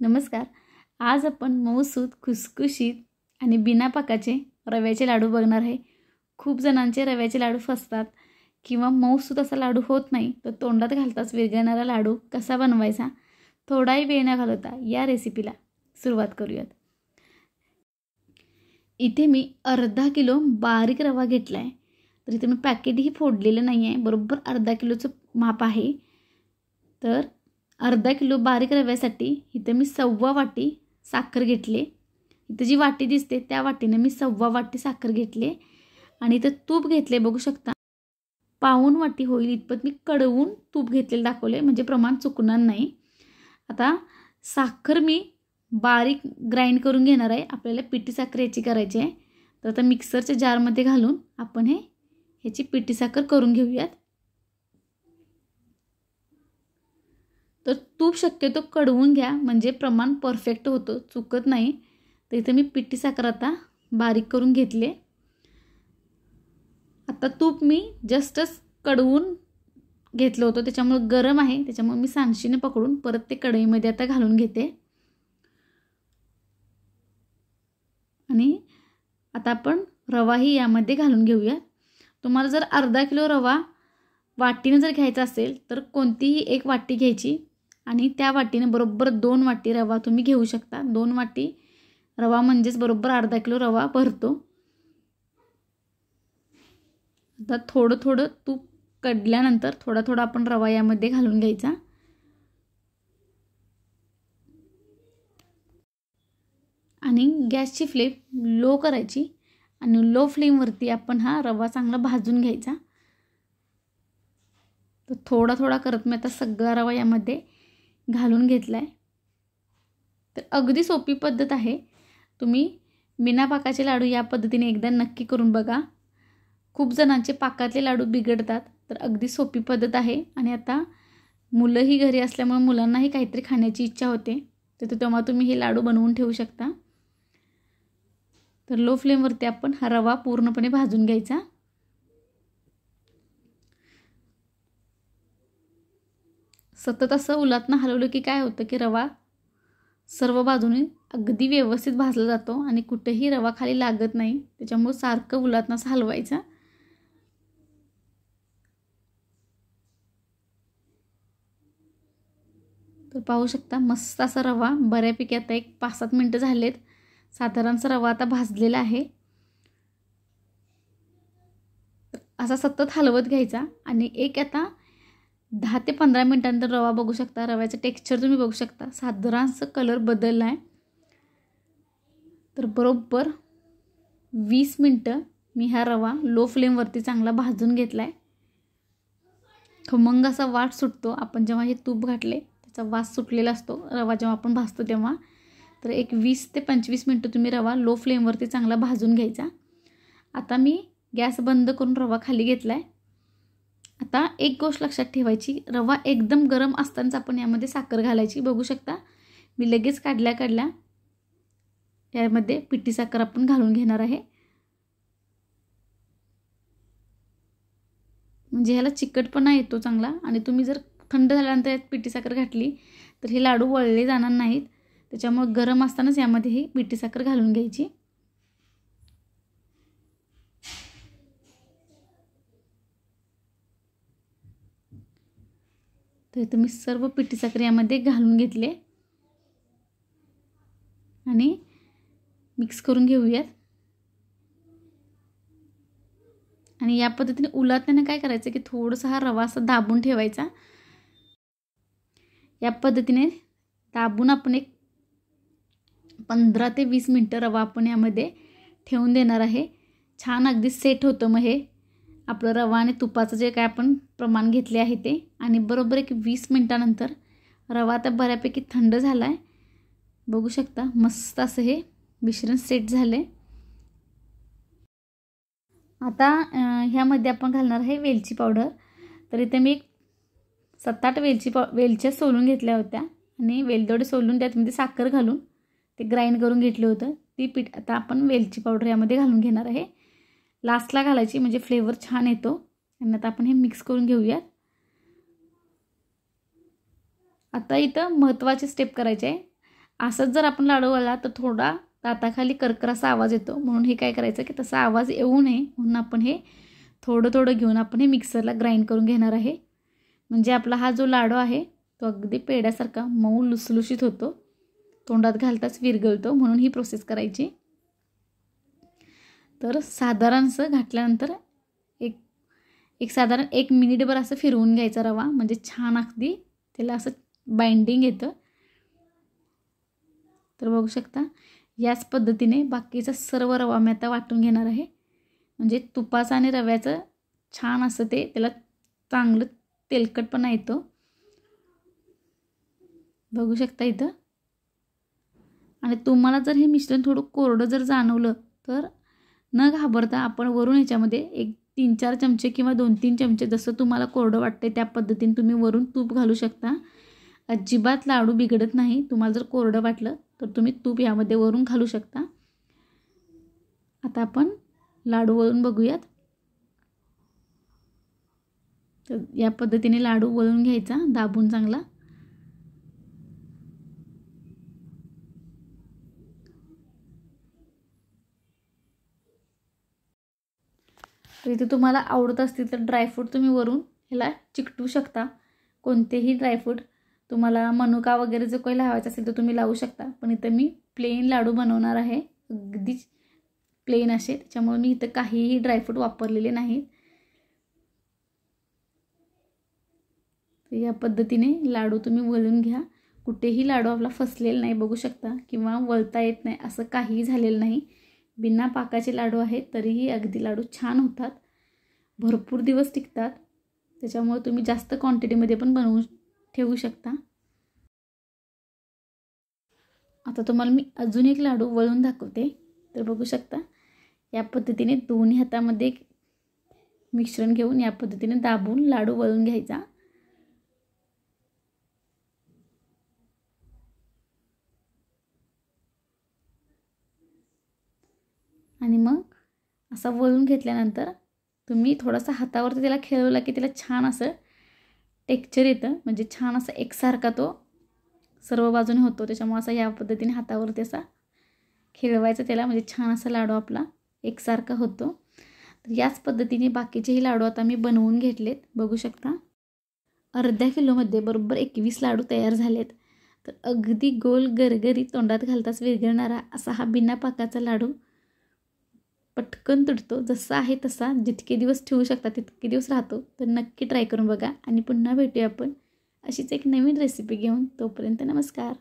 नमस्कार. आज आपण मऊसूत, खुसखुशीत आणि बिना पाकाचे रव्याचे लाडू बघणार आहे. खूप जणांचे रव्याचे लाडू फसतात किंवा मऊसूत असा लाडू होत नाही, तर तोंडात घालताच विरघळणारा लाडू कसा बनवायचा थोडाही वेळ न घालवता या रेसिपीला सुरुवात करूयात. इथे मी अर्धा किलो बारीक रवा घेतला आहे. तर इथे मी पॅकेटही फोडलेलं नाही आहे, बरोबर अर्धा किलोचं माप आहे. तर अर्धा किलो बारीक रव्यासाठी इथं मी 1.25 वाटी साखर घेतले. इथं जी वाटी दिसते त्या वाटीने मी 1.25 वाटी साखर घेतले आणि इथं तूप घेतले, बघू शकता. 1.25 वाटी होईल इतपत मी कडवून तूप घेतलेलं दाखवले, म्हणजे प्रमाण चुकणार नाही. आता साखर मी बारीक ग्राइंड करून घेणार आहे. आपल्याला पिठी साखर याची करायची आहे. तर आता मिक्सरच्या जारमध्ये घालून आपण ह्याची पिठी साखर करून घेऊयात. तर तूप शक्यतो कडवून घ्या, म्हणजे प्रमाण परफेक्ट होतं, चुकत नाही. तर इथे मी पिठी साखर आता बारीक करून घेतले. आता तूप मी जस्टच कडवून घेतलं होतं, त्याच्यामुळे गरम आहे, त्याच्यामुळे मी सांडशीने पकडून परत ते कढईमध्ये आता घालून घेते. आणि आता आपण रवाही यामध्ये घालून घेऊया. तुम्हाला जर अर्धा किलो रवा वाटीने जर घ्यायचा असेल तर कोणतीही एक वाटी घ्यायची आणि त्या वाटीने बरोबर 2 वाटी रवा तुम्ही घेऊ शकता. 2 वाटी रवा म्हणजेच बरोबर अर्धा किलो रवा भरतो. आता थोडं थोडं तूप कडल्यानंतर थोडा थोडा आपण रवा यामध्ये घालून घ्यायचा. आणि गॅसची फ्लेम लो करायची आणि लो फ्लेमवरती आपण हा रवा चांगला भाजून घ्यायचा. तर थोडा थोडा करत मी आता सगळा रवा यामध्ये घालून घेतला आहे. तर अगदी सोपी पद्धत आहे. तुम्ही बिना पाकाचे लाडू या पद्धतीने एकदा नक्की करून बघा. खूप जणांचे पाकातले लाडू बिघडतात, तर अगदी सोपी पद्धत आहे. आणि आता मुलंही घरी असल्यामुळे मुलांनाही काहीतरी खाण्याची इच्छा होते, तर तेव्हा तुम्ही हे लाडू बनवून ठेवू शकता. तर लो फ्लेमवरती आपण हा रवा पूर्णपणे भाजून घ्यायचा. सतत असं उलटणं हलवलं की काय होतं की रवा सर्व बाजूने अगदी व्यवस्थित भाजला जातो आणि कुठेही रवा खाली लागत नाही. त्याच्यामुळे सारखं उलटणं असं हलवायचं. तर पाहू शकता मस्त असा रवा बऱ्यापैकी आता एक 5-7 मिनटं झालेत. साधारणचा रवा आता भाजलेला आहे. असा सतत हलवत घ्यायचा आणि एक आता 10 ते 15 मिनिटांनंतर रवा बघू शकता. रव्याचं टेक्स्चर तुम्ही बघू शकता, साधारणचा कलर बदलला आहे. तर बरोबर 20 मिनटं मी हा रवा लो फ्लेमवरती चांगला भाजून घेतला आहे. खमंग असा वास सुटतो आपण जेव्हा हे तूप घातले, त्याचा वास सुटलेला असतो रवा जेव्हा आपण भाजतो तेव्हा. तर एक 20 ते 25 मिनटं तुम्ही रवा लो फ्लेमवरती चांगला भाजून घ्यायचा. आता मी गॅस बंद करून रवा खाली घेतला आहे. आता एक गोष्ट लक्षात ठेवायची, रवा एकदम गरम असतानाच आपण यामध्ये साखर घालायची. बघू शकता मी लगेच काढल्या यामध्ये पिठी साखर आपण घालून घेणार आहे. म्हणजे ह्याला चिकटपणा येतो चांगला. आणि तुम्ही जर थंड झाल्यानंतर यात पिठी साखर घातली तर हे लाडू वळले जाणार नाहीत. त्याच्यामुळे गरम असतानाच यामध्ये ही पिठी साखर घालून घ्यायची. तर इथं मी सर्व पिठी साखर यामध्ये घालून घेतले आणि मिक्स करून घेऊयात. आणि या पद्धतीने उलटण्याने काय करायचं की थोडासा हा रवा असा दाबून ठेवायचा. या पद्धतीने दाबून आपण एक 15 ते 20 मिनटं रवा आपण यामध्ये ठेवून देणार आहे. छान अगदी सेट होतं मग हे आपलं रवा आणि तुपाचं जे काय आपण प्रमाण घेतले आहे ते. आणि बरोबर एक 20 मिनटानंतर रवा आता बऱ्यापैकी थंड झाला आहे. बघू शकता मस्त असं हे मिश्रण सेट झालं आहे. आता ह्यामध्ये आपण घालणार आहे वेलची पावडर. तर इथे मी 7-8 वेलच्या सोलून घेतल्या होत्या आणि वेलदोडे सोलून त्यामध्ये साखर घालून ते ग्राइंड करून घेतलं होतं. ती पीठ आता आपण वेलची पावडर यामध्ये घालून घेणार आहे. लास्टला घालायची म्हणजे फ्लेवर छान येतो. आणि आता आपण हे मिक्स करून घेऊयात. आता इथं महत्त्वाची स्टेप करायची आहे. असंच जर आपण लाडू वळला तर थोडा दाताखाली करकर असा आवाज येतो, म्हणून हे काय करायचं की तसा आवाज येऊ नये म्हणून आपण हे थोडं थोडं घेऊन आपण हे मिक्सरला ग्राइंड करून घेणार आहे. म्हणजे आपला हा जो लाडू आहे तो अगदी पेढ्यासारखा मऊ लुसलुशीत होतो, तोंडात घालताच विरघळतो, म्हणून ही प्रोसेस करायची. तर साधारणसं घातल्यानंतर एक साधारण 1 मिनिटभर असं फिरवून घ्यायचा रवा, म्हणजे छान अगदी त्याला असं बाइंडिंग येतं. तर बघू शकता याच पद्धतीने बाकीचा सर्व रवा मी आता वाटून घेणार आहे. म्हणजे तुपाचं आणि रव्याचं छान असं त्याला चांगलं तेलकटपणा येतो. बघू शकता इथं. आणि तुम्हाला जर हे मिश्रण थोडं कोरडं जर जाणवलं तर न घाबरता आपण वरून ह्याच्यामध्ये एक 3-4 चमचे किंवा 2-3 चमचे जसं तुम्हाला कोरडं वाटते त्या पद्धतीने तुम्ही वरून तूप घालू शकता. अजिबात लाडू बिघडत नाही. तुम्हाला जर कोरडं वाटलं तर तुम्ही तूप यामध्ये वरून घालू शकता. आता आपण लाडू वळून बघूयात. तर या पद्धतीने लाडू वळून घ्यायचा दाबून चांगला. तर इथे तुम्हाला आवडत असतील तर ड्रायफ्रूट तुम्ही वरून ह्याला चिकटवू शकता. कोणतेही ड्रायफ्रूट तुम्हाला मनुका वगैरे जो काही लावायचा असेल तर तुम्ही लावू शकता. पण इथं मी प्लेन लाडू बनवणार आहे, अगदीच प्लेन असे, त्याच्यामुळे मी इथं काहीही ड्रायफ्रूट वापरलेले नाहीत. तर या पद्धतीने लाडू तुम्ही वळून घ्या. कुठेही लाडू आपला फसलेला नाही बघू शकता, किंवा वळता येत नाही असं काहीही झालेलं नाही. बिना पाकाचे लाडू आहेत तरीही अगदी लाडू छान होतात, भरपूर दिवस टिकतात. त्याच्यामुळे तुम्ही जास्त क्वांटिटीमध्ये पण बनवून ठेवू शकता. आता तुम्हाला मी अजून एक लाडू वळून दाखवते. तर बघू शकता या पद्धतीने दोन्ही हातामध्ये मिश्रण घेऊन या पद्धतीने दाबून लाडू वळून घ्यायचा. आणि मग असा वळून घेतल्यानंतर तुम्ही थोडासा हातावरती त्याला खेळवला की त्याला छान असं टेक्स्चर येतं, म्हणजे छान असा एकसारखा तो सर्व बाजूने होतो. त्याच्यामुळे असा या पद्धतीने हातावरती असा खेळवायचा त्याला, म्हणजे छान असा लाडू आपला एकसारखा होतो. तर याच पद्धतीने बाकीचेही लाडू आता मी बनवून घेतलेत. बघू शकता अर्ध्या किलोमध्ये बरोबर 21 लाडू तयार झालेत. तर अगदी गोल गरगरी तोंडात घालताच विरघळणारा असा हा बिना पाकाचा लाडू पटकन तुटतो. जसा आहे तसा जितके दिवस ठेवू शकता तितके दिवस राहतो. तर नक्की ट्राय करून बघा आणि पुन्हा भेटूया आपण अशीच एक नवीन रेसिपी घेऊन. तोपर्यंत नमस्कार.